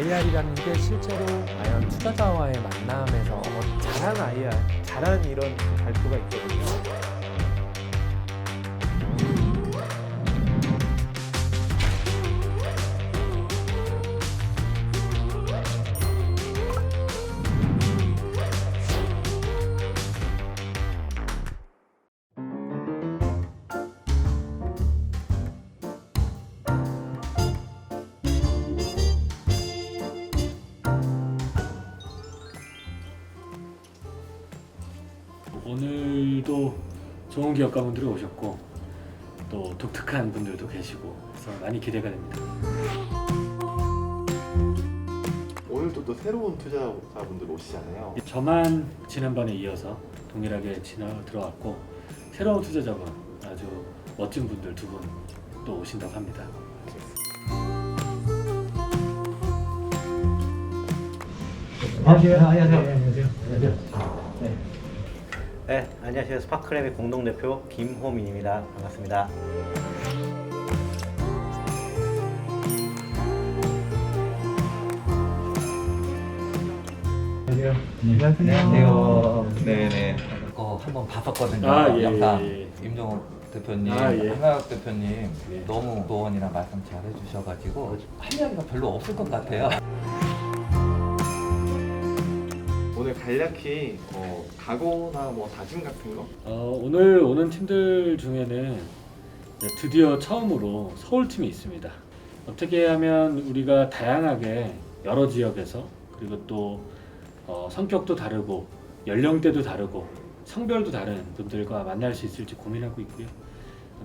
IR이라는 게 실제로 과연 투자자와의 만남에서 잘한 IR, 잘한 이런 발표가 있거든요. 오늘도 좋은 기업가분들이 오셨고 또 독특한 분들도 계시고 그래서 많이 기대가 됩니다. 오늘도 또 새로운 투자자분들 오시잖아요. 저만 지난번에 이어서 동일하게 들어왔고 새로운 투자자분 아주 멋진 분들 두 분 또 오신다고 합니다. 안녕하세요. 네, 안녕하세요. 스파크랩의 공동대표 김호민입니다. 반갑습니다. 안녕하세요. 네네. 한번 봤었거든요. 영상 임종욱 대표님, 한가혁 대표님 너무 조언이나 말씀 잘 해주셔가지고 할 이야기가 별로 없을 것 같아요. 오늘 간략히 각오나 뭐 다짐 같은 거? 오늘 오는 팀들 중에는 드디어 처음으로 서울팀이 있습니다. 어떻게 하면 우리가 다양하게 여러 지역에서 그리고 또 성격도 다르고 연령대도 다르고 성별도 다른 분들과 만날 수 있을지 고민하고 있고요.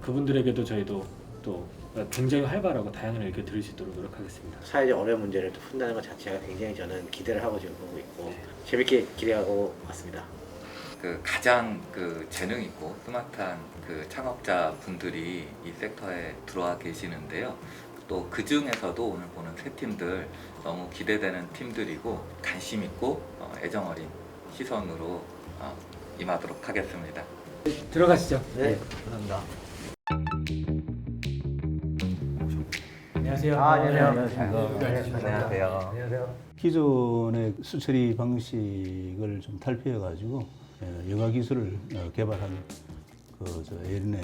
그분들에게도 저희도 또 굉장히 활발하고 다양한 의견 들을 수 있도록 노력하겠습니다. 사회적 어려운 문제를 또 푼다는 것 자체가 굉장히 저는 기대를 하고 지금 보고 있고 재밌게 기대하고 왔습니다. 가장 재능 있고 스마트한 창업자 분들이 이 섹터에 들어와 계시는데요. 또 그 중에서도 오늘 보는 세 팀들 너무 기대되는 팀들이고 관심 있고 애정 어린 시선으로 임하도록 하겠습니다. 들어가시죠. 네, 감사합니다. 안녕하세요. 안녕하세요. 기존의 수처리 방식을 좀 탈피해가지고 영화 기술을 개발한 에린의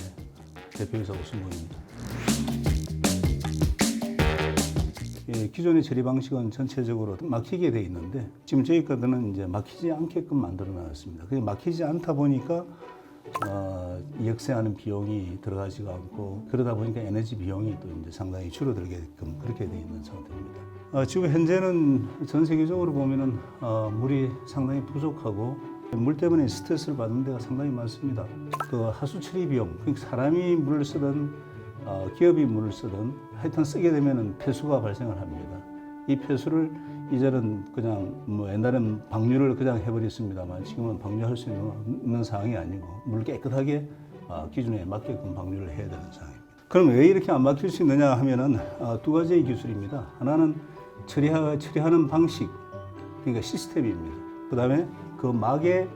대표이사 오승곤입니다. 기존의 처리 방식은 전체적으로 막히게 돼 있는데 지금 저희 거는 이제 막히지 않게끔 만들어 놨습니다. 그게 막히지 않다 보니까 역세하는 비용이 들어가지가 않고 그러다 보니까 에너지 비용이 또 이제 상당히 줄어들게끔 그렇게 돼 있는 상태입니다. 지금 현재는 전 세계적으로 보면은 물이 상당히 부족하고 물 때문에 스트레스를 받는 데가 상당히 많습니다. 하수 처리 비용, 그러니까 사람이 물을 쓰든 기업이 물을 쓰든 하여튼 쓰게 되면은 폐수가 발생을 합니다. 이 폐수를 이제는 그냥 옛날에는 방류를 그냥 해버렸습니다만 지금은 방류할 수 있는 상황이 아니고 물 깨끗하게 기준에 맞게끔 방류를 해야 되는 상황입니다. 그럼 왜 이렇게 안 막힐 수 있느냐 하면은 두 가지의 기술입니다. 하나는 처리하는 방식, 그러니까 시스템입니다. 그 다음에 그 막에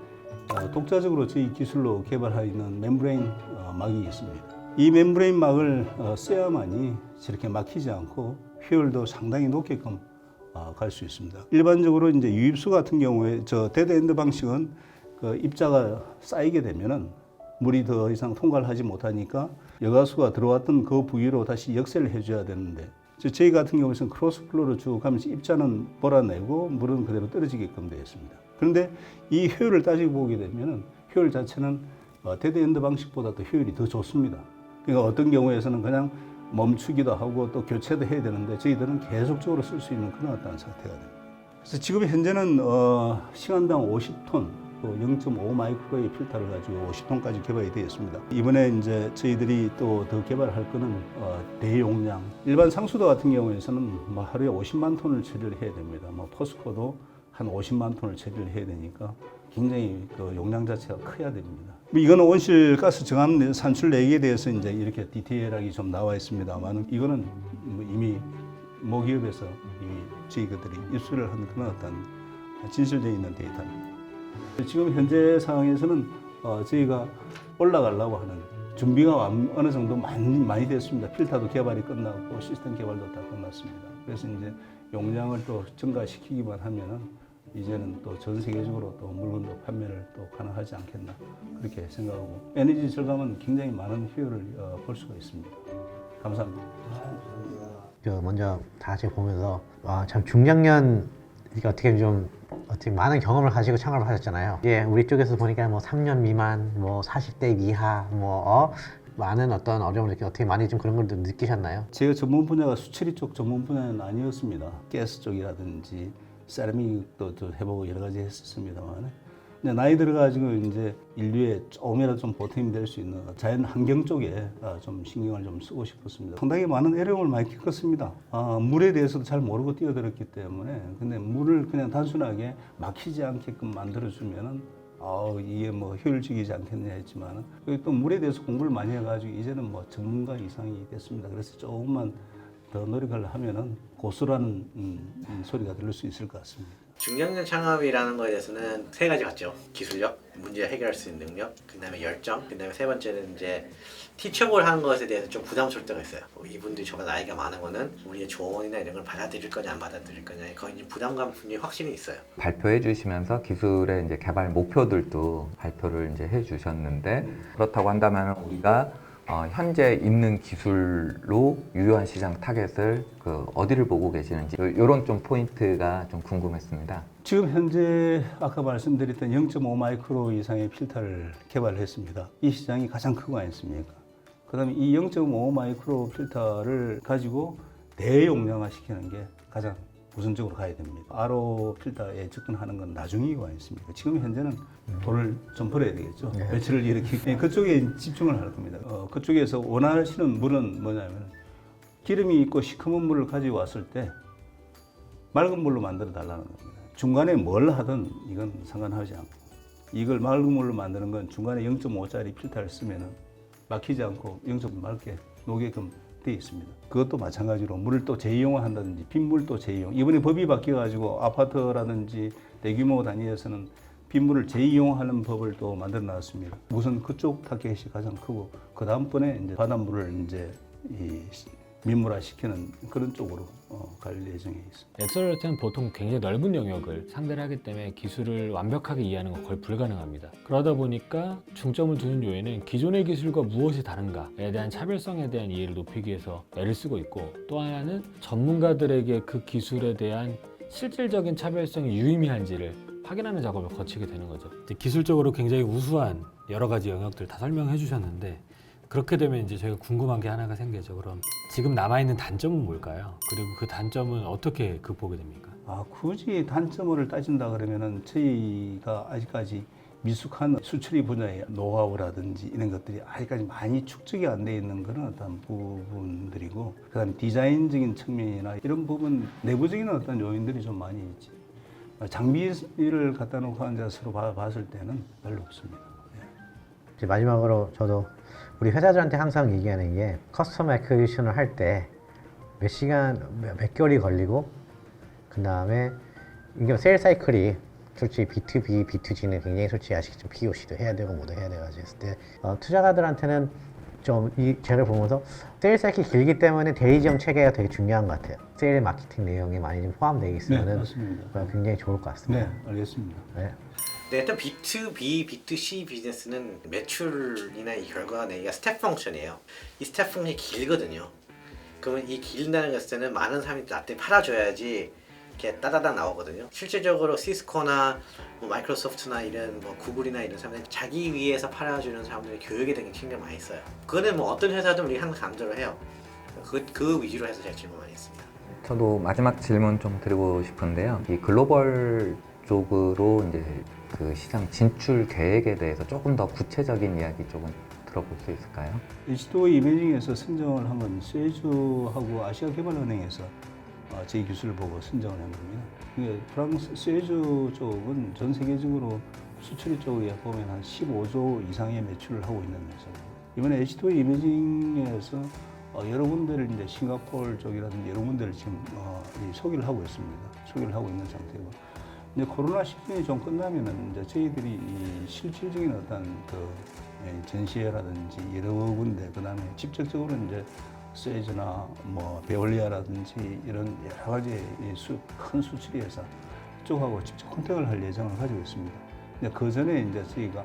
독자적으로 저희 기술로 개발하여 있는 멤브레인 막이 있습니다. 이 멤브레인 막을 써야만이 저렇게 막히지 않고 효율도 상당히 높게끔 갈 수 있습니다. 일반적으로 이제 유입수 같은 경우에 데드엔드 방식은 입자가 쌓이게 되면은 물이 더 이상 통과를 하지 못하니까 여가수가 들어왔던 그 부위로 다시 역세를 해줘야 되는데 저희 같은 경우에는 크로스플로로 쭉 가면서 입자는 몰아내고 물은 그대로 떨어지게끔 되어 있습니다. 그런데 이 효율을 따지고 보게 되면은 효율 자체는 데드엔드 방식보다 더 효율이 더 좋습니다. 그러니까 어떤 경우에서는 그냥 멈추기도 하고 또 교체도 해야 되는데 저희들은 계속적으로 쓸 수 있는 그런 어떤 상태가 됩니다. 그래서 지금 현재는 시간당 50톤, 0.5 마이크로의 필터를 가지고 50톤까지 개발이 되어 있습니다. 이번에 이제 저희들이 또 더 개발할 거는 대용량. 일반 상수도 같은 경우에서는 하루에 50만 톤을 처리를 해야 됩니다. 포스코도 한 50만 톤을 처리를 해야 되니까 굉장히 용량 자체가 커야 됩니다. 이거는 온실가스 정함 산출 내기에 대해서 이제 이렇게 디테일하게 좀 나와 있습니다만 이거는 이미 모기업에서 이미 저희들이 입수를 한 그런 어떤 진실되어 있는 데이터입니다. 지금 현재 상황에서는 저희가 올라가려고 하는 준비가 어느 정도 많이 됐습니다. 필터도 개발이 끝나고 시스템 개발도 다 끝났습니다. 그래서 이제 용량을 또 증가시키기만 하면은 이제는 또 전 세계적으로 또 물건도 판매를 또 가능하지 않겠나 그렇게 생각하고 에너지 절감은 굉장히 많은 효율을 볼 수가 있습니다. 감사합니다. 먼저 다 같이 보면서 와, 참 중장년 이게 어떻게 많은 경험을 가지고 창업을 하셨잖아요. 예, 우리 쪽에서 보니까 뭐 3년 미만, 뭐 40대 이하, 많은 어떤 어려움을 어떻게 많이 좀 그런 걸 느끼셨나요? 제가 전문 분야가 수처리 쪽 전문 분야는 아니었습니다. 가스 쪽이라든지 세라믹도 좀 해보고 여러 가지 했었습니다만 나이 들어가지고 이제 인류에 조금이라도 좀 보탬이 될 수 있는 자연 환경 쪽에 좀 신경을 좀 쓰고 싶었습니다. 상당히 많은 어려움을 많이 겪었습니다. 물에 대해서도 잘 모르고 뛰어들었기 때문에 근데 물을 그냥 단순하게 막히지 않게끔 만들어주면은 이게 뭐 효율적이지 않겠냐 했지만 또 물에 대해서 공부를 많이 해가지고 이제는 뭐 전문가 이상이 됐습니다. 그래서 조금만 더 노력을 하면은 고스란한 소리가 들릴 수 있을 것 같습니다. 중장년 창업이라는 거에 대해서는 세 가지 같죠. 기술력, 문제 해결할 수 있는 능력, 그 다음에 열정, 그 다음에 세 번째는 이제 티처볼 하는 것에 대해서 좀 부담스러울 때가 있어요. 이분들이 저보다 나이가 많은 거는 우리의 조언이나 이런 걸 받아들일 거냐 안 받아들일 거냐 거의 이제 부담감 분명히 확실히 있어요. 발표해 주시면서 기술의 이제 개발 목표들도 발표를 이제 해 주셨는데 그렇다고 한다면 우리가 현재 있는 기술로 유효한 시장 타겟을 어디를 보고 계시는지 이런 좀 포인트가 좀 궁금했습니다. 지금 현재 아까 말씀드렸던 0.5 마이크로 이상의 필터를 개발했습니다. 이 시장이 가장 크고 아니습니까? 그다음에 이 0.5 마이크로 필터를 가지고 대용량화 시키는 게 가장 우선적으로 가야 됩니다. RO 필터에 접근하는 건 나중이고 아니습니까? 지금 현재는 돈을 좀 벌어야 되겠죠. 배출을 일으키기 그쪽에 집중을 할 겁니다. 그쪽에서 원하시는 물은 뭐냐면 기름이 있고 시커먼 물을 가지고 왔을 때 맑은 물로 만들어 달라는 겁니다. 중간에 뭘 하든 이건 상관하지 않고 이걸 맑은 물로 만드는 건 중간에 0.5짜리 필터를 쓰면은 막히지 않고 0.5 맑게 녹게끔 되어 있습니다. 그것도 마찬가지로 물을 또 재이용한다든지 빗물도 재이용. 이번에 법이 바뀌어가지고 아파트라든지 대규모 단위에서는 빗물을 재이용하는 법을 또 만들어 놨습니다. 우선 그쪽 타겟이 가장 크고 그 다음번에 이제 바닷물을 이제 민물화 시키는 그런 쪽으로 갈 예정에 있습니다. 엑셀러레이터는 보통 굉장히 넓은 영역을 상대를 하기 때문에 기술을 완벽하게 이해하는 건 거의 불가능합니다. 그러다 보니까 중점을 두는 요인은 기존의 기술과 무엇이 다른가에 대한 차별성에 대한 이해를 높이기 위해서 애를 쓰고 있고 또 하나는 전문가들에게 그 기술에 대한 실질적인 차별성이 유의미한지를 확인하는 작업을 거치게 되는 거죠. 기술적으로 굉장히 우수한 여러 가지 영역들 다 설명해 주셨는데 그렇게 되면 이제 저희가 궁금한 게 하나가 생기죠. 그럼 지금 남아있는 단점은 뭘까요? 그리고 그 단점은 어떻게 극복이 됩니까? 굳이 단점을 따진다 그러면은 저희가 아직까지 미숙한 수출입 분야의 노하우라든지 이런 것들이 아직까지 많이 축적이 안 돼 있는 그런 어떤 부분들이고 그다음에 디자인적인 측면이나 이런 부분 내부적인 어떤 요인들이 좀 많이 있지. 장비를 갖다 놓고 앉아서 봤을 때는 별로 없습니다. 이제 마지막으로 저도 우리 회사들한테 항상 얘기하는 게 커스텀 애큐레이션을 할 때 몇 시간, 몇 개월이 걸리고 그 다음에 이게 세일 사이클이 솔직히 B2B, B2G는 굉장히 솔직히 아시겠지만 POC도 해야 되고 뭐도 해야 돼가지고 했을 때 투자가들한테는 좀 이 책을 보면서 세일 사이클이 길기 때문에 대리점 체계가 되게 중요한 것 같아요. 세일 마케팅 내용이 많이 좀 포함되어 있으면 굉장히 좋을 것 같습니다. 네, 알겠습니다. 네. 네, 일단 B2B, B2C 비즈니스는 매출이나 이 결과 내기가 스텝 펑션이에요. 이 스텝 펑션이 길거든요. 그러면 이 길다는 것을 때는 많은 사람이 나한테 팔아줘야지 이렇게 따다닥 나오거든요. 실질적으로 시스코나 뭐 마이크로소프트나 이런 뭐 구글이나 이런 사람들이 자기 위해서 팔아주는 사람들이 교육에 대한 신경 많이 써요. 그거는 뭐 어떤 회사든 우리 항상 강조를 해요. 그 위주로 해서 제가 질문 많이 했습니다. 저도 마지막 질문 좀 드리고 싶은데요. 이 글로벌 쪽으로 이제 그 시장 진출 계획에 대해서 조금 더 구체적인 이야기 조금 들어볼 수 있을까요? H2O 이미징에서 선정을 한 건 세주하고 아시아개발은행에서 저희 기술을 보고 선정을 한 겁니다. 이게 프랑스 세주 쪽은 전 세계적으로 수출입 쪽에 보면 한 15조 이상의 매출을 하고 있는 회사입니다. 이번에 H2O 이미징에서 여러 군데를 이제 싱가포르 쪽이라든지 여러 군데를 지금 소개를 하고 있습니다. 소개를 하고 있는 상태고. 이제 코로나 시즌이 좀 끝나면은 이제 저희들이 이 실질적인 어떤 그 전시회라든지 여러 군데 그다음에 직접적으로 이제 스웨즈나 뭐 베올리아라든지 이런 여러 가지 큰 수출이 회사 쪽하고 직접 컨택을 할 예정을 가지고 있습니다. 근데 그 전에 이제 저희가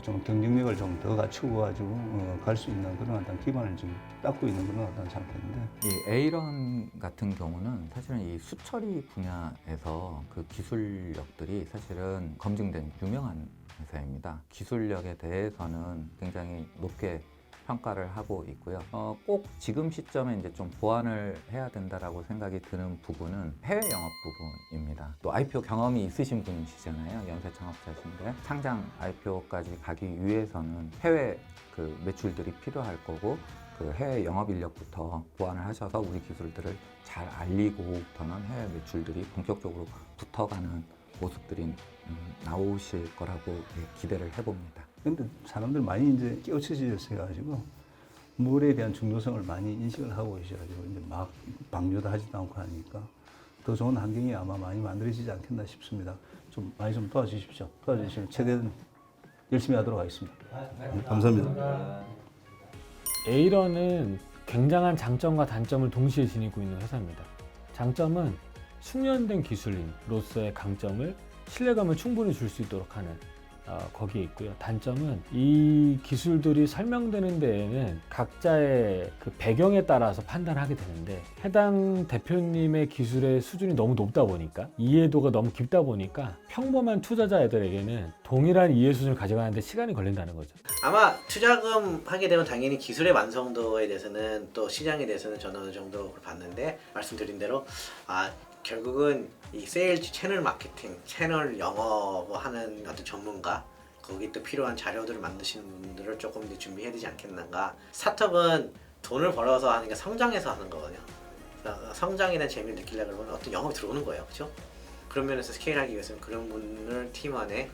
좀 경쟁력을 좀 더 갖추고 가지고 갈 수 있는 그런 어떤 기반을 지금 닦고 있는 그런 어떤 상태인데. 이 에이런 같은 경우는 사실은 이 수처리 분야에서 그 기술력들이 사실은 검증된 유명한 회사입니다. 기술력에 대해서는 굉장히 높게 평가를 하고 있고요. 꼭 지금 시점에 이제 좀 보완을 해야 된다라고 생각이 드는 부분은 해외 영업 부분입니다. 또 IPO 경험이 있으신 분이시잖아요. 연쇄 창업자신데 상장 IPO까지 가기 위해서는 해외 그 매출들이 필요할 거고 그 해외 영업 인력부터 보완을 하셔서 우리 기술들을 잘 알리고부터는 해외 매출들이 본격적으로 붙어가는 모습들이 나오실 거라고 기대를 해봅니다. 근데 사람들 많이 이제 깨우쳐지셔가지고 물에 대한 중요성을 많이 인식을 하고 계셔가지고 이제 막 방류도 하지도 않고 하니까 더 좋은 환경이 아마 많이 만들어지지 않겠나 싶습니다. 좀 많이 좀 도와주십시오. 도와주시면 최대한 열심히 하도록 하겠습니다. 감사합니다. 에이런은 굉장한 장점과 단점을 동시에 지니고 있는 회사입니다. 장점은 숙련된 기술인으로서의 강점을 신뢰감을 충분히 줄 수 있도록 하는 거기에 있고요. 단점은 이 기술들이 설명되는 데에는 각자의 그 배경에 따라서 판단하게 되는데 해당 대표님의 기술의 수준이 너무 높다 보니까 이해도가 너무 깊다 보니까 평범한 투자자들에게는 동일한 이해 수준을 가져가는데 시간이 걸린다는 거죠. 아마 투자금 하게 되면 당연히 기술의 완성도에 대해서는 또 시장에 대해서는 저는 어느 정도 봤는데 말씀드린 대로 결국은 이 세일즈 채널 마케팅, 채널 영업하는 어떤 전문가 거기 또 필요한 자료들을 만드시는 분들을 조금 더 준비해야 되지 않겠는가. 스타트업은 돈을 벌어서 하는 게 성장해서 하는 거거든요. 성장이라는 재미를 느끼려고 그러면 어떤 영업이 들어오는 거예요. 그렇죠? 그런 면에서 스케일하기 위해서는 그런 분을 팀 안에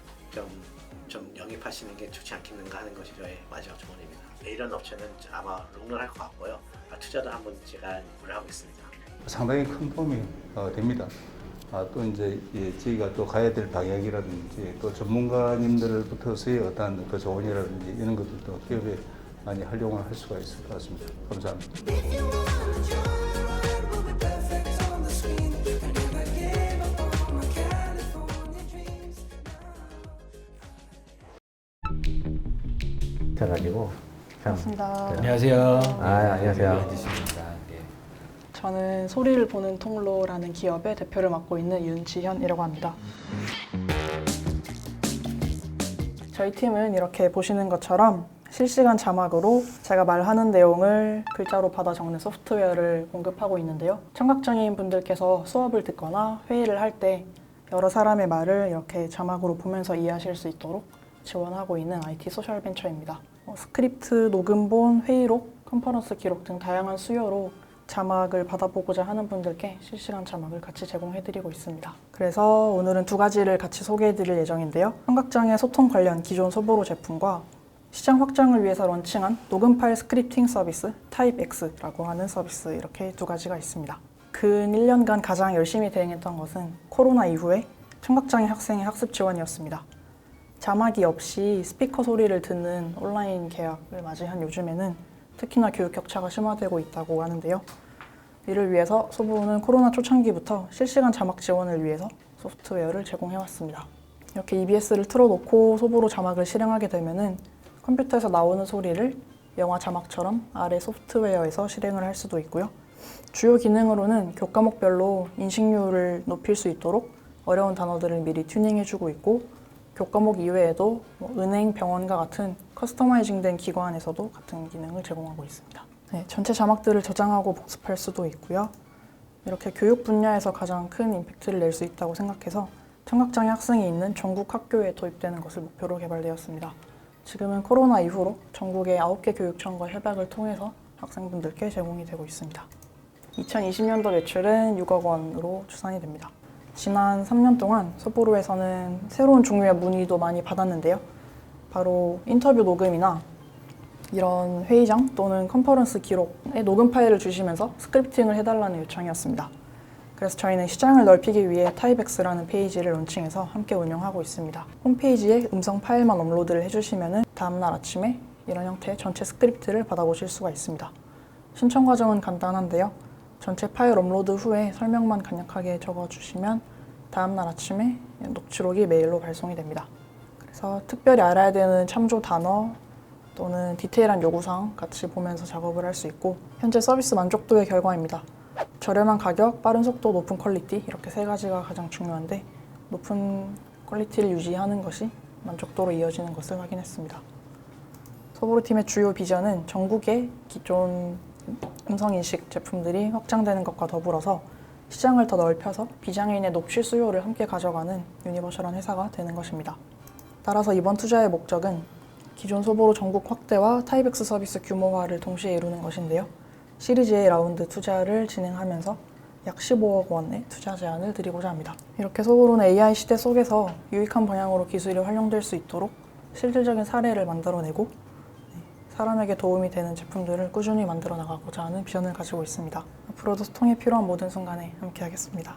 좀 영입하시는 게 좋지 않겠는가 하는 것이 저의 마지막 조언입니다. 이런 업체는 아마 롱런 할 것 같고요. 투자도 한번 제가 고려를 하고 있습니다. 상당히 큰 도움이 됩니다. 또 이제 저희가 또 가야 될 방향이라든지 또 전문가님들부터서의 어떤 그 조언이라든지 이런 것들도 기업에 많이 활용을 할 수가 있을 것 같습니다. 감사합니다. 가지고 참. 반갑습니다. 안녕하세요. 안녕하세요. 앉으십니다. 저는 소리를 보는 통로라는 기업의 대표를 맡고 있는 윤지현이라고 합니다. 저희 팀은 이렇게 보시는 것처럼 실시간 자막으로 제가 말하는 내용을 글자로 받아 적는 소프트웨어를 공급하고 있는데요. 청각장애인 분들께서 수업을 듣거나 회의를 할 때 여러 사람의 말을 이렇게 자막으로 보면서 이해하실 수 있도록 지원하고 있는 IT 소셜 벤처입니다. 스크립트, 녹음본, 회의록, 컨퍼런스 기록 등 다양한 수요로 자막을 받아보고자 하는 분들께 실시간 자막을 같이 제공해드리고 있습니다. 그래서 오늘은 두 가지를 같이 소개해드릴 예정인데요. 청각장애 소통 관련 기존 소보로 제품과 시장 확장을 위해서 런칭한 녹음 파일 스크립팅 서비스 타입X라고 하는 서비스, 이렇게 두 가지가 있습니다. 근 1년간 가장 열심히 대응했던 것은 코로나 이후에 청각장애 학생의 학습 지원이었습니다. 자막이 없이 스피커 소리를 듣는 온라인 계약을 맞이한 요즘에는 특히나 교육 격차가 심화되고 있다고 하는데요. 이를 위해서 소보로는 코로나 초창기부터 실시간 자막 지원을 위해서 소프트웨어를 제공해왔습니다. 이렇게 EBS를 틀어놓고 소보로 자막을 실행하게 되면은 컴퓨터에서 나오는 소리를 영화 자막처럼 아래 소프트웨어에서 실행을 할 수도 있고요. 주요 기능으로는 교과목별로 인식률을 높일 수 있도록 어려운 단어들을 미리 튜닝해주고 있고, 교과목 이외에도 은행, 병원과 같은 커스터마이징된 기관에서도 같은 기능을 제공하고 있습니다. 네, 전체 자막들을 저장하고 복습할 수도 있고요. 이렇게 교육 분야에서 가장 큰 임팩트를 낼 수 있다고 생각해서 청각장애 학생이 있는 전국 학교에 도입되는 것을 목표로 개발되었습니다. 지금은 코로나 이후로 전국의 9개 교육청과 협약을 통해서 학생분들께 제공이 되고 있습니다. 2020년도 매출은 6억 원으로 추산이 됩니다. 지난 3년 동안 소보로에서는 새로운 종류의 문의도 많이 받았는데요. 바로 인터뷰 녹음이나 이런 회의장 또는 컨퍼런스 기록에 녹음 파일을 주시면서 스크립팅을 해달라는 요청이었습니다. 그래서 저희는 시장을 넓히기 위해 타입X라는 페이지를 론칭해서 함께 운영하고 있습니다. 홈페이지에 음성 파일만 업로드를 해주시면 다음날 아침에 이런 형태의 전체 스크립트를 받아보실 수가 있습니다. 신청 과정은 간단한데요. 전체 파일 업로드 후에 설명만 간략하게 적어주시면 다음날 아침에 녹취록이 메일로 발송이 됩니다. 그래서 특별히 알아야 되는 참조 단어 또는 디테일한 요구사항 같이 보면서 작업을 할 수 있고, 현재 서비스 만족도의 결과입니다. 저렴한 가격, 빠른 속도, 높은 퀄리티, 이렇게 세 가지가 가장 중요한데, 높은 퀄리티를 유지하는 것이 만족도로 이어지는 것을 확인했습니다. 소보로팀의 주요 비전은 전국의 기존 음성인식 제품들이 확장되는 것과 더불어서 시장을 더 넓혀서 비장애인의 녹취 수요를 함께 가져가는 유니버셜한 회사가 되는 것입니다. 따라서 이번 투자의 목적은 기존 소보로 전국 확대와 타이백스 서비스 규모화를 동시에 이루는 것인데요. 시리즈 A 라운드 투자를 진행하면서 약 15억 원의 투자 제안을 드리고자 합니다. 이렇게 소보로는 AI 시대 속에서 유익한 방향으로 기술이 활용될 수 있도록 실질적인 사례를 만들어내고 사람에게 도움이 되는 제품들을 꾸준히 만들어 나가고자 하는 비전을 가지고 있습니다. 앞으로도 소통이 필요한 모든 순간에 함께하겠습니다.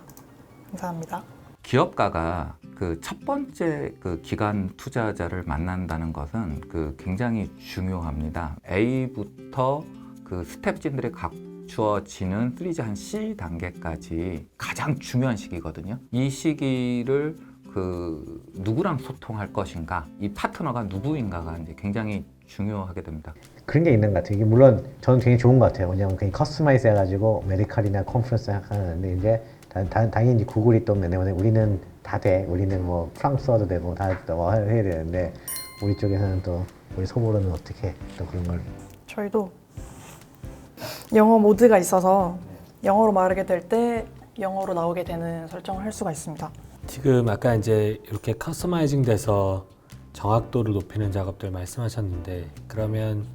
감사합니다. 기업가가 그 첫 번째 그 기관 투자자를 만난다는 것은 그 굉장히 중요합니다. A부터 그 스텝진들이 갖추어지는 3G 한 C 단계까지 가장 중요한 시기거든요. 이 시기를 그 누구랑 소통할 것인가, 이 파트너가 누구인가가 이제 굉장히 중요하게 됩니다. 그런 게 있는 것 같아요. 이게 물론 저는 되게 좋은 것 같아요. 왜냐하면 그냥 커스터마이즈 해가지고 메디칼이나 컨퍼런스 하는데 이제 당연히 이제 구글이 또 내보내 우리는 다 돼. 우리는 뭐 프랑스어도 되고 다 뭐 해야 되는데 우리 쪽에서는 또 우리 소보로는 어떻게 또 그런 걸 저희도 영어 모드가 있어서 영어로 말하게 될 때 영어로 나오게 되는 설정을 할 수가 있습니다. 지금 아까 이제 이렇게 커스터마이징 돼서 정확도를 높이는 작업들 말씀하셨는데, 그러면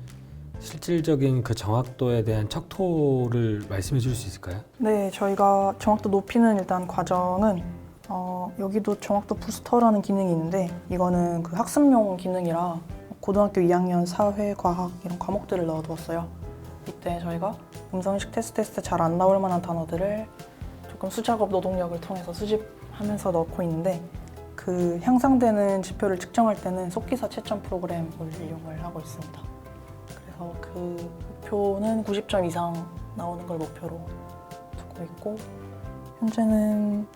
실질적인 그 정확도에 대한 척도를 말씀해 줄 수 있을까요? 네, 저희가 정확도 높이는 일단 과정은 여기도 정확도 부스터라는 기능이 있는데, 이거는 그 학습용 기능이라 고등학교 2학년 사회, 과학 이런 과목들을 넣어두었어요. 이때 저희가 음성인식 테스트 잘 안 나올 만한 단어들을 조금 수작업 노동력을 통해서 수집하면서 넣고 있는데, 그 향상되는 지표를 측정할 때는 속기사 채점 프로그램을 이용을 하고 있습니다. 그래서 그 목표는 90점 이상 나오는 걸 목표로 두고 있고, 현재는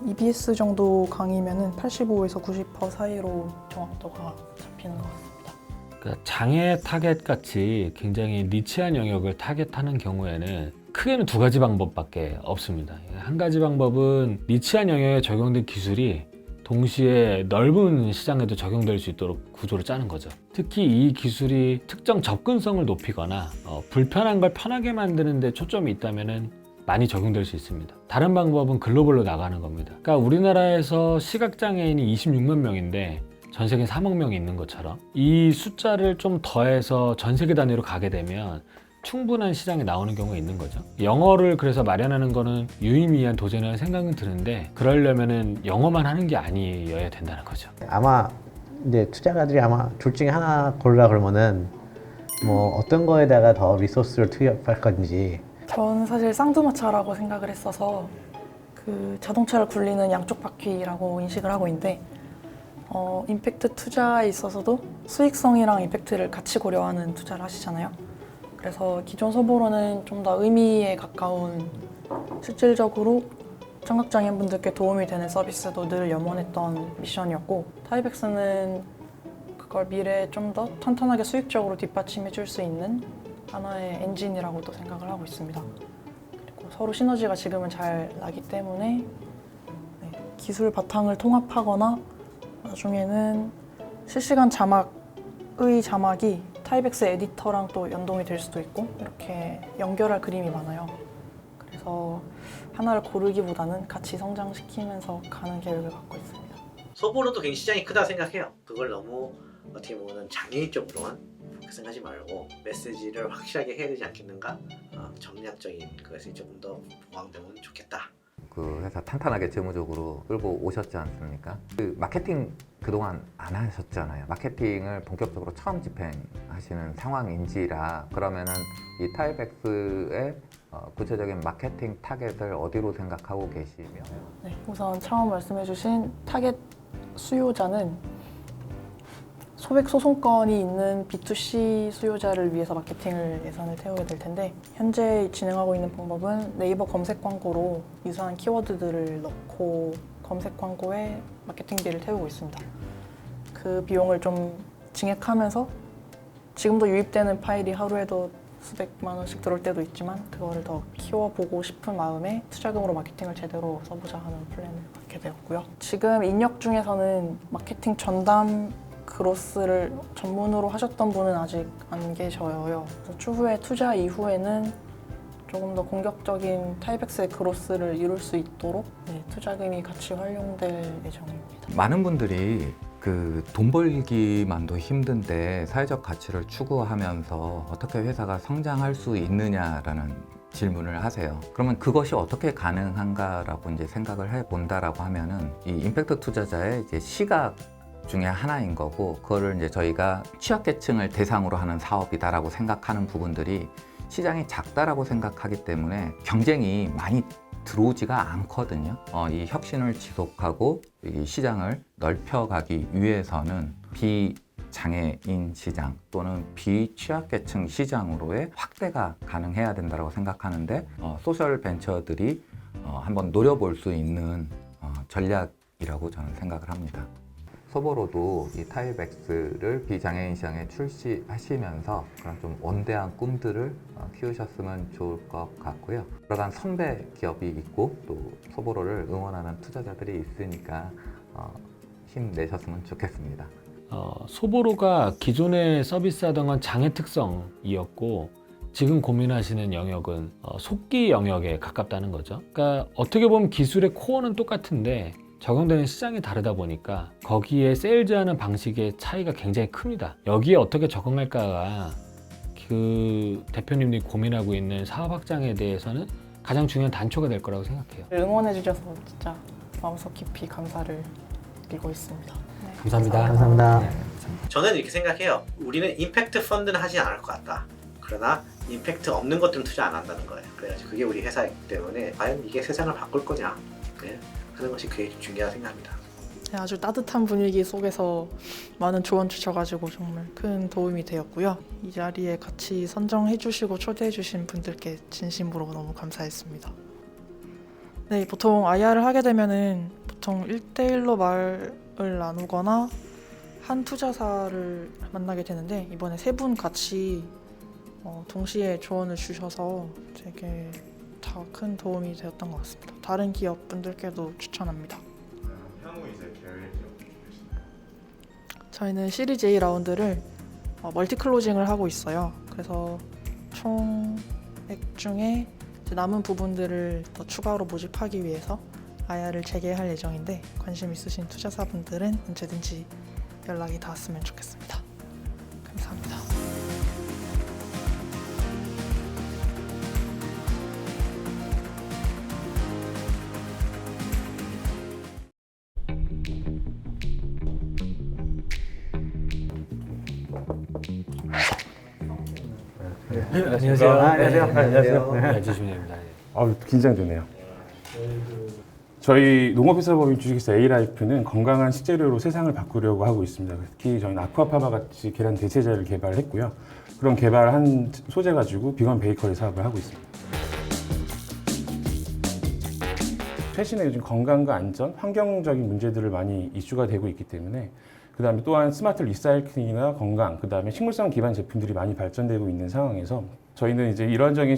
EBS 정도 강의면은 85에서 90% 사이로 정확도가 잡히는 것 같습니다. 그러니까 장애 타겟 같이 굉장히 니치한 영역을 타겟하는 경우에는 크게는 두 가지 방법밖에 없습니다. 한 가지 방법은 니치한 영역에 적용된 기술이 동시에 넓은 시장에도 적용될 수 있도록 구조를 짜는 거죠. 특히 이 기술이 특정 접근성을 높이거나 불편한 걸 편하게 만드는 데 초점이 있다면 많이 적용될 수 있습니다. 다른 방법은 글로벌로 나가는 겁니다. 그러니까 우리나라에서 시각장애인이 26만 명인데 전 세계 3억 명이 있는 것처럼 이 숫자를 좀 더해서 전 세계 단위로 가게 되면 충분한 시장에 나오는 경우가 있는 거죠. 영어를 그래서 마련하는 거는 유의미한 도전이라는 생각은 드는데, 그러려면은 영어만 하는 게 아니어야 된다는 거죠. 아마 이제 투자가들이 아마 둘 중에 하나 고르라 그러면은 뭐 어떤 거에다가 더 리소스를 투입할 건지. 저는 사실 쌍두마차라고 생각을 했어서 그 자동차를 굴리는 양쪽 바퀴라고 인식을 하고 있는데, 임팩트 투자에 있어서도 수익성이랑 임팩트를 같이 고려하는 투자를 하시잖아요. 그래서 기존 소보로는 좀 더 의미에 가까운, 실질적으로 청각장애인분들께 도움이 되는 서비스도 늘 염원했던 미션이었고, 타이백스는 그걸 미래에 좀 더 탄탄하게 수익적으로 뒷받침해 줄 수 있는 하나의 엔진이라고도 생각을 하고 있습니다. 그리고 서로 시너지가 지금은 잘 나기 때문에 기술 바탕을 통합하거나 나중에는 실시간 자막의 자막이 타이백스 에디터랑 또 연동이 될 수도 있고, 이렇게 연결할 그림이 많아요. 그래서 하나를 고르기보다는 같이 성장시키면서 가는 계획을 갖고 있습니다. 소보로도 굉장히 시장이 크다 생각해요. 그걸 너무 어떻게 보면 장애인 쪽으로만 생각하지 말고 메시지를 확실하게 해야 되지 않겠는가? 전략적인 것이 조금 더 보강되면 좋겠다. 그 회사 탄탄하게 재무적으로 끌고 오셨지 않습니까? 그 마케팅 그동안 안 하셨잖아요. 마케팅을 본격적으로 처음 집행하시는 상황인지라, 그러면은 이 타이백스의 구체적인 마케팅 타겟을 어디로 생각하고 계시며? 네, 우선 처음 말씀해주신 타겟 수요자는 소액 소송건이 있는 B2C 수요자를 위해서 마케팅을 예산을 태우게 될 텐데 현재 진행하고 있는 방법은 네이버 검색 광고로 유사한 키워드들을 넣고 검색 광고에 마케팅비를 태우고 있습니다. 그 비용을 좀 증액하면서 지금도 유입되는 파일이 하루에도 수백만 원씩 들어올 때도 있지만 그거를 더 키워보고 싶은 마음에 투자금으로 마케팅을 제대로 써보자 하는 플랜을 갖게 되었고요. 지금 인력 중에서는 마케팅 전담 그로스를 전문으로 하셨던 분은 아직 안 계셔요. 그래서 추후에 투자 이후에는 조금 더 공격적인 타이백스의 그로스를 이룰 수 있도록 투자금이 같이 활용될 예정입니다. 많은 분들이 그 돈 벌기만도 힘든데 사회적 가치를 추구하면서 어떻게 회사가 성장할 수 있느냐라는 질문을 하세요. 그러면 그것이 어떻게 가능한가라고 이제 생각을 해 본다라고 하면은 이 임팩트 투자자의 이제 시각 중에 하나인 거고, 그거를 이제 저희가 취약계층을 대상으로 하는 사업이다라고 생각하는 부분들이 시장이 작다라고 생각하기 때문에 경쟁이 많이 들어오지가 않거든요. 이 혁신을 지속하고 이 시장을 넓혀가기 위해서는 비장애인 시장 또는 비취약계층 시장으로의 확대가 가능해야 된다고 생각하는데 소셜 벤처들이 한번 노려볼 수 있는 전략이라고 저는 생각을 합니다. 소보로도 이 타이백스를 비장애인 시장에 출시하시면서 그런 좀 원대한 꿈들을 키우셨으면 좋을 것 같고요. 그러한 선배 기업이 있고 또 소보로를 응원하는 투자자들이 있으니까 힘내셨으면 좋겠습니다. 소보로가 기존에 서비스하던 건 장애 특성이었고 지금 고민하시는 영역은 속기 영역에 가깝다는 거죠. 그러니까 어떻게 보면 기술의 코어는 똑같은데 적용되는 시장이 다르다 보니까 거기에 세일즈하는 방식의 차이가 굉장히 큽니다. 여기에 어떻게 적응할까가 그 대표님들이 고민하고 있는 사업 확장에 대해서는 가장 중요한 단초가 될 거라고 생각해요. 응원해 주셔서 진짜 마음속 깊이 감사를 느끼고 있습니다. 네, 감사합니다. 감사합니다. 저는 이렇게 생각해요. 우리는 임팩트 펀드는 하지 않을 것 같다. 그러나 임팩트 없는 것들은 투자 안 한다는 거예요. 그래가지고 그게 우리 회사이기 때문에 과연 이게 세상을 바꿀 거냐 하는 것이 그게 중요하다고 생각합니다. 네, 아주 따뜻한 분위기 속에서 많은 조언 주셔가지고 정말 큰 도움이 되었고요. 이 자리에 같이 선정해 주시고 초대해 주신 분들께 진심으로 너무 감사했습니다. 네, 보통 IR을 하게 되면은 보통 1대1로 말을 나누거나 한 투자사를 만나게 되는데 이번에 세 분 같이 동시에 조언을 주셔서 되게 다 큰 도움이 되었던 것 같습니다. 다른 기업 분들께도 추천합니다. 향후 이제 계획이 어떻게 되시나요? 저희는 시리즈 A 라운드를 멀티 클로징을 하고 있어요. 그래서 총액 중에 이제 남은 부분들을 더 추가로 모집하기 위해서 IR을 재개할 예정인데 관심 있으신 투자사분들은 언제든지 연락이 닿았으면 좋겠습니다. 감사합니다. 안녕하세요. 안녕하세요. 앉으시면 됩니다. 긴장되네요. 저희 농업회사법인 주식회사 A라이프는 건강한 식재료로 세상을 바꾸려고 하고 있습니다. 특히 저희는 아쿠아파바 같이 계란 대체제를 개발했고요. 그런 개발한 소재 가지고 비건 베이커리 사업을 하고 있습니다. 최신의 요즘 건강과 안전, 환경적인 문제들을 많이 이슈가 되고 있기 때문에 그다음에 또한 스마트 리사이클링이나 건강, 그다음에 식물성 기반 제품들이 많이 발전되고 있는 상황에서 저희는 이제 이런적인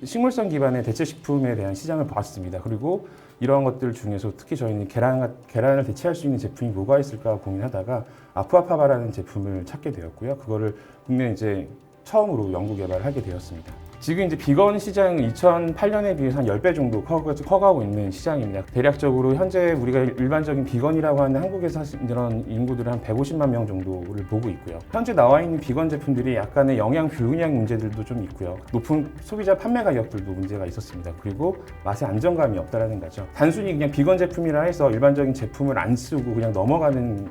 식물성 기반의 대체 식품에 대한 시장을 봤습니다. 그리고 이러한 것들 중에서 특히 저희는 계란을 대체할 수 있는 제품이 뭐가 있을까 고민하다가 아쿠아파바라는 제품을 찾게 되었고요. 그거를 국내 이제 처음으로 연구 개발을 하게 되었습니다. 지금 이제 비건 시장은 2008년에 비해서 한 10배 정도 커가고 있는 시장입니다. 대략적으로 현재 우리가 일반적인 비건이라고 하는 한국에서 이런 인구들은 한 150만 명 정도를 보고 있고요. 현재 나와 있는 비건 제품들이 약간의 영양 불균형 문제들도 좀 있고요. 높은 소비자 판매 가격들도 문제가 있었습니다. 그리고 맛의 안정감이 없다라는 거죠. 단순히 그냥 비건 제품이라 해서 일반적인 제품을 안 쓰고 그냥 넘어가는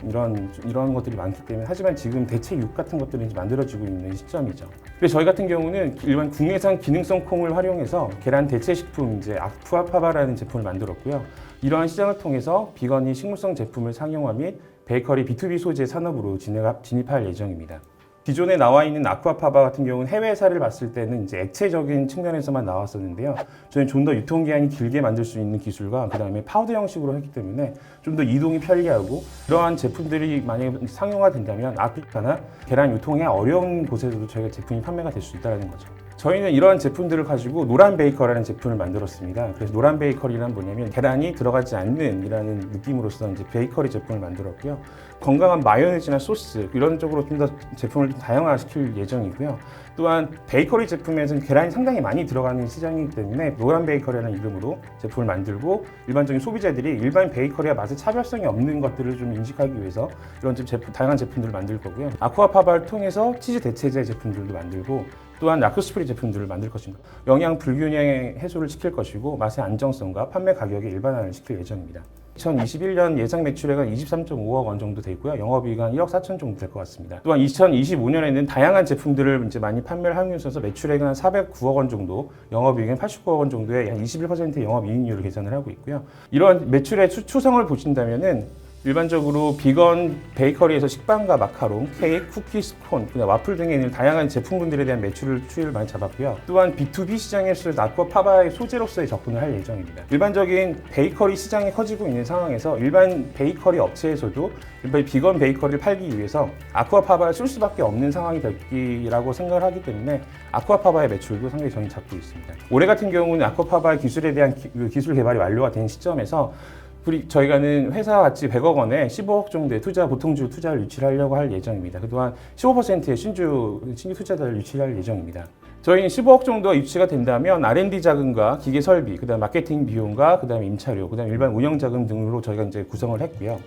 이런 것들이 많기 때문에 하지만 지금 대체 육 같은 것들이 이제 만들어지고 있는 시점이죠. 그래서 저희 같은 경우는 일반 국내산 기능성 콩을 활용해서 계란 대체 식품 이제 아쿠아파바라는 제품을 만들었고요. 이러한 시장을 통해서 비건이 식물성 제품을 상용화 및 베이커리 B2B 소재 산업으로 진입할 예정입니다. 기존에 나와 있는 아쿠아파바 같은 경우는 해외 회사를 봤을 때는 이제 액체적인 측면에서만 나왔었는데요. 저희는 좀 더 유통기한이 길게 만들 수 있는 기술과 그 다음에 파우더 형식으로 했기 때문에 좀 더 이동이 편리하고 이러한 제품들이 만약에 상용화 된다면 아프리카나 계란 유통이 어려운 곳에서도 저희가 제품이 판매가 될 수 있다는 거죠. 저희는 이러한 제품들을 가지고 노란 베이커라는 제품을 만들었습니다. 그래서 노란 베이커리란 뭐냐면 계란이 들어가지 않는 이라는 느낌으로서 이제 베이커리 제품을 만들었고요. 건강한 마요네즈나 소스 이런 쪽으로 좀 더 제품을 다양화시킬 예정이고요. 또한 베이커리 제품에서는 계란이 상당히 많이 들어가는 시장이기 때문에 노란 베이커리라는 이름으로 제품을 만들고 일반적인 소비자들이 일반 베이커리와 맛의 차별성이 없는 것들을 좀 인식하기 위해서 이런 다양한 제품들을 만들 거고요. 아쿠아파바를 통해서 치즈 대체제 제품들도 만들고 또한 라크스프리 제품들을 만들 것입니다. 영양 불균형 해소를 시킬 것이고 맛의 안정성과 판매 가격의 일반화를 시킬 예정입니다. 2021년 예상 매출액은 23.5억 원 정도 되고요. 영업이익은 1억 4천 정도 될 것 같습니다. 또한 2025년에는 다양한 제품들을 이제 많이 판매를 하고 있어서 매출액은 한 409억 원 정도, 영업이익은 89억 원 정도의 한 21%의 영업이익률을 계산을 하고 있고요. 이런 매출의 추성을 보신다면은 일반적으로 비건 베이커리에서 식빵과 마카롱, 케이크, 쿠키, 스콘, 와플 등의 있는 다양한 제품군들에 대한 추이를 많이 잡았고요. 또한 B2B 시장에서 아쿠아파바의 소재로서의 접근을 할 예정입니다. 일반적인 베이커리 시장이 커지고 있는 상황에서 일반 베이커리 업체에서도 일반 비건 베이커리를 팔기 위해서 아쿠아파바를 쓸 수밖에 없는 상황이 될기라고 생각을 하기 때문에 아쿠아파바의 매출도 상당히 저희는 잡고 있습니다. 올해 같은 경우는 아쿠아파바의 기술에 대한 기술 개발이 완료가 된 시점에서 저희가는 회사 가치 100억 원에 15억 정도의 보통주 투자를 유치하려고 할 예정입니다. 그동안 15%의 신규 투자자를 유치할 예정입니다. 저희는 15억 정도가 유치가 된다면 R&D 자금과 기계 설비, 그다음 마케팅 비용과 그다음 임차료, 그다음 일반 운영 자금 등으로 저희가 이제 구성을 했고요.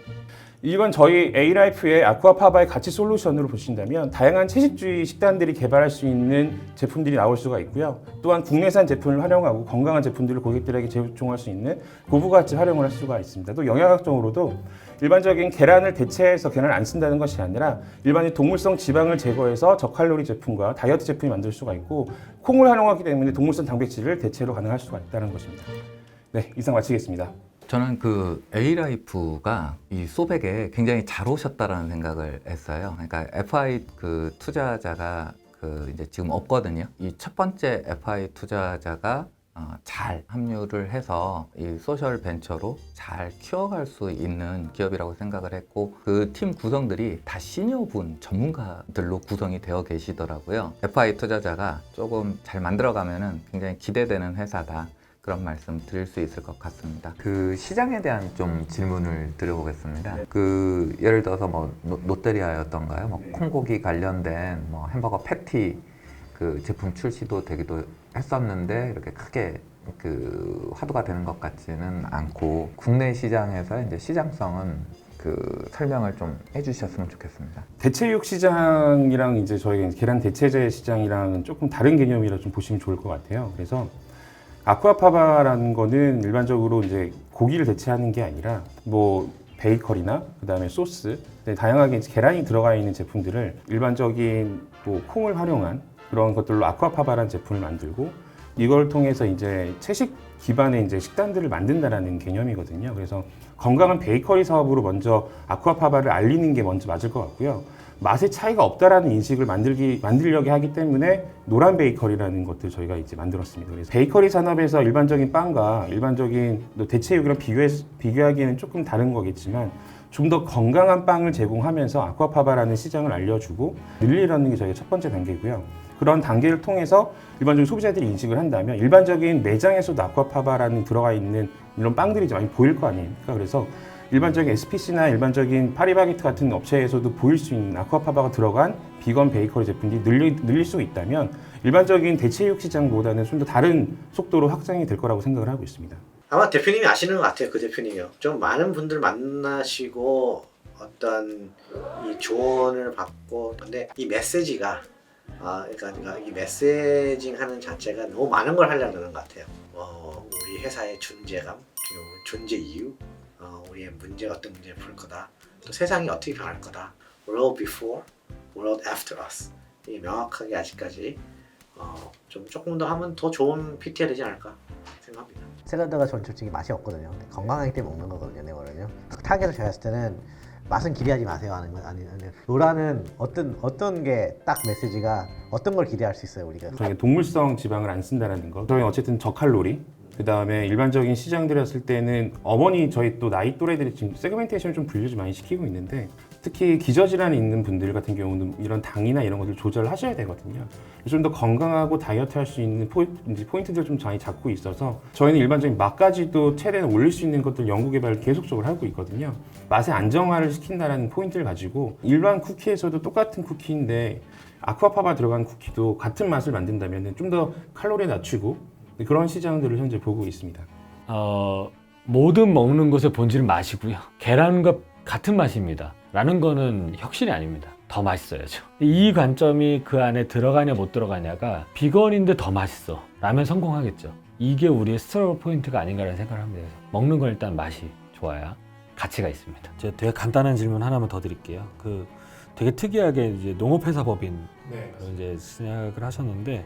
이건 저희 A라이프의 아쿠아파바의 가치 솔루션으로 보신다면 다양한 채식주의 식단들이 개발할 수 있는 제품들이 나올 수가 있고요. 또한 국내산 제품을 활용하고 건강한 제품들을 고객들에게 제공할 수 있는 고부가치 활용을 할 수가 있습니다. 또 영양학적으로도 일반적인 계란을 대체해서 계란을 안 쓴다는 것이 아니라 일반적인 동물성 지방을 제거해서 저칼로리 제품과 다이어트 제품이 만들 수가 있고 콩을 활용하기 때문에 동물성 단백질을 대체로 가능할 수가 있다는 것입니다. 네, 이상 마치겠습니다. 저는 그 A라이프가 이 소백에 굉장히 잘 오셨다라는 생각을 했어요. 그러니까 FI 그 투자자가 그 이제 지금 없거든요. 이 첫 번째 FI 투자자가 잘 합류를 해서 이 소셜 벤처로 잘 키워갈 수 있는 기업이라고 생각을 했고 그 팀 구성들이 다 시니어분 전문가들로 구성이 되어 계시더라고요. FI 투자자가 조금 잘 만들어가면은 굉장히 기대되는 회사다. 그런 말씀 드릴 수 있을 것 같습니다. 그 시장에 대한 좀 질문을 드려보겠습니다. 그 예를 들어서 뭐 롯데리아였던가요? 뭐 콩고기 관련된 뭐 햄버거 패티 그 제품 출시도 되기도 했었는데 이렇게 크게 그 화두가 되는 것 같지는 않고 국내 시장에서 이제 시장성은 그 설명을 좀 해주셨으면 좋겠습니다. 대체육 시장이랑 이제 저희가 계란 대체제 시장이랑은 조금 다른 개념이라 좀 보시면 좋을 것 같아요. 그래서 아쿠아파바라는 거는 일반적으로 이제 고기를 대체하는 게 아니라 뭐 베이커리나 그다음에 소스, 다양하게 계란이 들어가 있는 제품들을 일반적인 뭐 콩을 활용한 그런 것들로 아쿠아파바라는 제품을 만들고 이걸 통해서 이제 채식 기반의 이제 식단들을 만든다라는 개념이거든요. 그래서 건강한 베이커리 사업으로 먼저 아쿠아파바를 알리는 게 먼저 맞을 것 같고요. 맛의 차이가 없다라는 인식을 만들려고 하기 때문에 노란 베이커리라는 것들 저희가 이제 만들었습니다. 그래서 베이커리 산업에서 일반적인 빵과 일반적인 대체육이랑 비교하기에는 조금 다른 거겠지만 좀 더 건강한 빵을 제공하면서 아쿠아파바라는 시장을 알려주고 늘리려는 게 저희의 첫 번째 단계고요. 그런 단계를 통해서 일반적인 소비자들이 인식을 한다면 일반적인 매장에서도 아쿠아파바라는 들어가 있는 이런 빵들이 많이 보일 거 아닙니까? 그래서 일반적인 SPC나 일반적인 파리바게트 같은 업체에서도 보일 수 있는 아쿠아파바가 들어간 비건 베이커리 제품들이 늘릴 수 있다면 일반적인 대체육 시장보다는 좀 더 다른 속도로 확장이 될 거라고 생각을 하고 있습니다. 아마 대표님이 아시는 것 같아요. 그 대표님이요. 좀 많은 분들 만나시고 어떤 이 조언을 받고 근데 이 메시지가 그러니까 이 메시징 하는 자체가 너무 많은 걸 하려는 것 같아요. 우리 회사의 존재감, 존재 이유, 우리의 어떤 문제를 풀 거다. 또 세상이 어떻게 변할 거다. World before, world after us. 이 명확하게 아직까지 조금 더 하면 더 좋은 PT가 되지 않을까 생각합니다. 샐러드가 전 솔직히 맛이 없거든요. 건강하기 때문에 먹는 거거든요, 내 말은요. 타겟을 정했을 때는 맛은 기대하지 마세요 하는 건 아니에요. 로라는 어떤 게 딱 메시지가 어떤 걸 기대할 수 있어요 우리가? 저희가 동물성 지방을 안 쓴다는 거. 저희 어쨌든 저칼로리. 그 다음에 일반적인 시장들에 왔을 때는 어머니 저희 또 나이 또래들이 지금 세그멘테이션을 좀 분류 좀 많이 시키고 있는데 특히 기저질환이 있는 분들 같은 경우는 이런 당이나 이런 것들 조절을 하셔야 되거든요. 좀 더 건강하고 다이어트 할 수 있는 포인트들 좀 많이 잡고 있어서 저희는 일반적인 맛까지도 최대한 올릴 수 있는 것들 연구 개발을 계속적으로 하고 있거든요. 맛의 안정화를 시킨다는 포인트를 가지고 일반 쿠키에서도 똑같은 쿠키인데 아쿠아파바 들어간 쿠키도 같은 맛을 만든다면 좀 더 칼로리 낮추고 그런 시장들을 현재 보고 있습니다. 모든 먹는 것의 본질은 맛이고요. 계란과 같은 맛입니다. 라는 거는 혁신이 아닙니다. 더 맛있어야죠. 이 관점이 그 안에 들어가냐 못 들어가냐가 비건인데 더 맛있어 라면 성공하겠죠. 이게 우리의 스트러글 포인트가 아닌가라는 생각을 합니다. 먹는 건 일단 맛이 좋아야 가치가 있습니다. 제가 되게 간단한 질문 하나만 더 드릴게요. 되게 특이하게 이제 농업회사 법인 이제 생각을 하셨는데,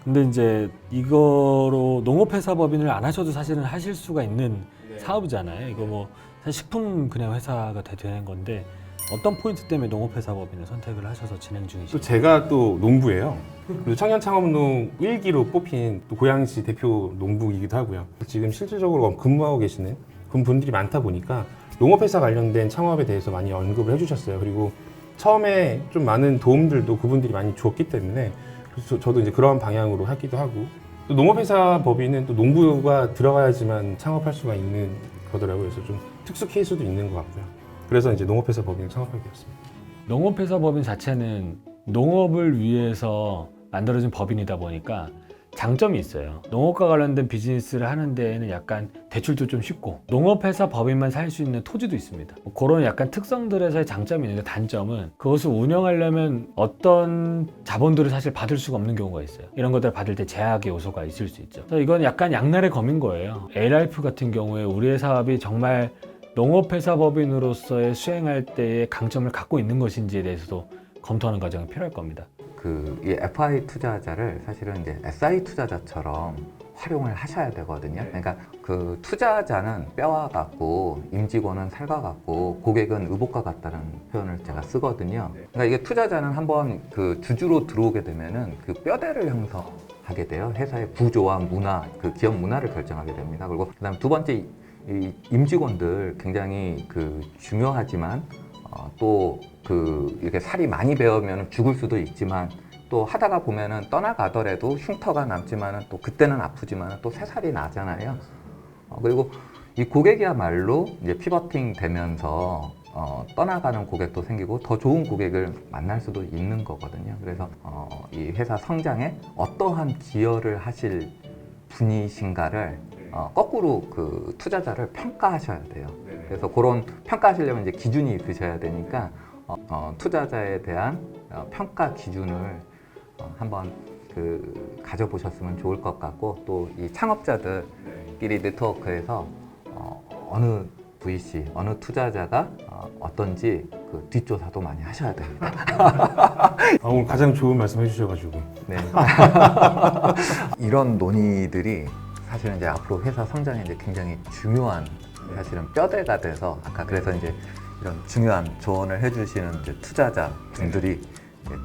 근데 이제 이거로 농업회사 법인을 안 하셔도 사실은 하실 수가 있는 사업이잖아요. 이거 뭐 사실 식품 그냥 회사가 되는 건데 어떤 포인트 때문에 농업회사 법인을 선택을 하셔서 진행 중이시죠? 또 제가 또 농부예요. 그리고 청년창업농 1기로 뽑힌 또 고양시 대표 농부이기도 하고요. 지금 실질적으로 근무하고 계시는 그런 분들이 많다 보니까 농업회사 관련된 창업에 대해서 많이 언급을 해주셨어요. 그리고 처음에 좀 많은 도움들도 그분들이 많이 줬기 때문에 그래서 저도 이제 그런 방향으로 하기도 하고, 또 농업회사 법인은 또 농부가 들어가야지만 창업할 수가 있는 거더라고요. 그래서 좀 특수 케이스도 있는 것 같고요. 그래서 이제 농업회사 법인을 창업하게 되었습니다. 농업회사 법인 자체는 농업을 위해서 만들어진 법인이다 보니까 장점이 있어요. 농업과 관련된 비즈니스를 하는 데에는 약간 대출도 좀 쉽고 농업회사 법인만 살 수 있는 토지도 있습니다. 그런 약간 특성들에서의 장점이 있는데, 단점은 그것을 운영하려면 어떤 자본들을 사실 받을 수가 없는 경우가 있어요. 이런 것들을 받을 때 제약의 요소가 있을 수 있죠. 그래서 이건 약간 양날의 검인 거예요. Alife 같은 경우에 우리의 사업이 정말 농업회사 법인으로서의 수행할 때의 강점을 갖고 있는 것인지에 대해서도 검토하는 과정이 필요할 겁니다. 이 FI 투자자를 사실은 이제 SI 투자자처럼 활용을 하셔야 되거든요. 그러니까 그 투자자는 뼈와 같고 임직원은 살과 같고 고객은 의복과 같다는 표현을 제가 쓰거든요. 그러니까 이게 투자자는 한번 그 주주로 들어오게 되면은 그 뼈대를 형성하게 돼요. 회사의 구조와 문화, 그 기업 문화를 결정하게 됩니다. 그리고 그다음 두 번째, 이 임직원들 굉장히 그 중요하지만 또 이렇게 살이 많이 배우면 죽을 수도 있지만 또 하다가 보면은 떠나가더라도 흉터가 남지만은 또 그때는 아프지만은 또 새살이 나잖아요. 그리고 이 고객이야말로 이제 피버팅 되면서 떠나가는 고객도 생기고 더 좋은 고객을 만날 수도 있는 거거든요. 그래서 이 회사 성장에 어떠한 기여를 하실 분이신가를 거꾸로 그 투자자를 평가하셔야 돼요. 그래서 그런 평가하시려면 이제 기준이 있으셔야 되니까 투자자에 대한 평가 기준을 한번 가져보셨으면 좋을 것 같고, 또 이 창업자들끼리 네트워크에서 어느 VC, 어느 투자자가 어떤지 그 뒷조사도 많이 하셔야 됩니다. 오늘 가장 좋은 말씀 해주셔가지고. 네. 이런 논의들이 사실은 이제 앞으로 회사 성장에 이제 굉장히 중요한 사실은 뼈대가 돼서, 아까 그래서 이제 이런 중요한 조언을 해주시는 이제 투자자 분들이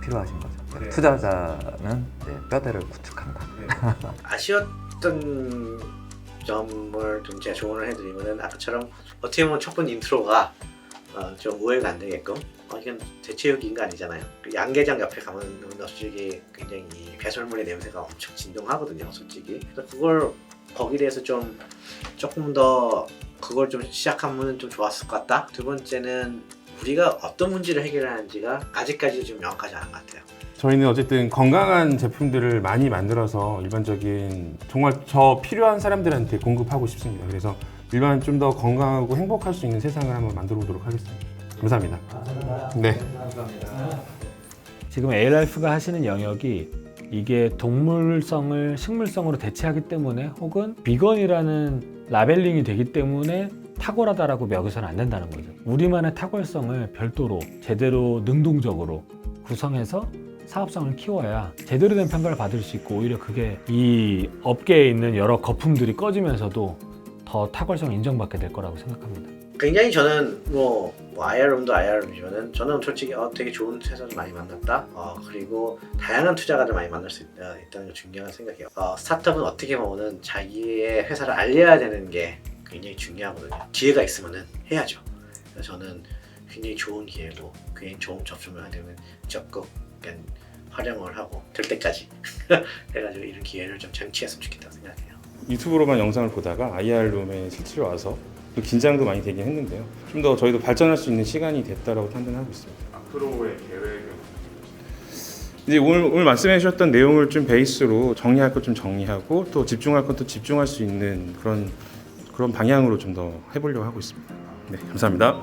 필요하신 거죠. 투자자는 이제 뼈대를 구축한다. 아쉬웠던 점을 좀 제가 조언을 해드리면은, 아까처럼 어떻게 보면 첫 번째 인트로가 좀 오해가 안 되게끔, 이건 대체육인 거 아니잖아요. 그 양계장 옆에 가면 솔직히 굉장히 배설물의 냄새가 엄청 진동하거든요, 솔직히. 그래서 그걸 거기에 대해서 조금 더 그걸 좀 시작하면 좀 좋았을 것 같다. 두 번째는 우리가 어떤 문제를 해결하는지가 아직까지 좀 명확하지 않은 것 같아요. 저희는 어쨌든 건강한 제품들을 많이 만들어서 일반적인 정말 저 필요한 사람들한테 공급하고 싶습니다. 그래서 일반 좀 더 건강하고 행복할 수 있는 세상을 한번 만들어 보도록 하겠습니다. 감사합니다. 네. 지금 Alife가 하시는 영역이 이게 동물성을 식물성으로 대체하기 때문에, 혹은 비건이라는 라벨링이 되기 때문에 탁월하다라고 여기서는 안 된다는 거죠. 우리만의 탁월성을 별도로 제대로 능동적으로 구성해서 사업성을 키워야 제대로 된 평가를 받을 수 있고, 오히려 그게 이 업계에 있는 여러 거품들이 꺼지면서도 더 탁월성을 인정받게 될 거라고 생각합니다. 굉장히 저는 뭐 IR룸도 IR룸이지만은 저는 솔직히 되게 좋은 회사를 많이 만났다. 그리고 다양한 투자가들 많이 만날 수 있다는 게 중요한 생각이에요. 스타트업은 어떻게 보면은 자기의 회사를 알려야 되는 게 굉장히 중요하거든요. 기회가 있으면은 해야죠. 그래서 저는 굉장히 좋은 기회고 굉장히 좋은 접점을 하려면 적극 활용을 하고 될 때까지 해가지고 이런 기회를 좀 쟁취했으면 좋겠다고 생각해요. 유튜브로만 영상을 보다가 IR룸에 실제로 와서 또 긴장도 많이 되긴 했는데요. 좀 더 저희도 발전할 수 있는 시간이 됐다라고 판단하고 있습니다. 앞으로의 계획은 이제 오늘 말씀해 주셨던 내용을 좀 베이스로 정리할 것 좀 정리하고 또 집중할 것 또 집중할 수 있는 그런 방향으로 좀 더 해보려고 하고 있습니다. 네, 감사합니다.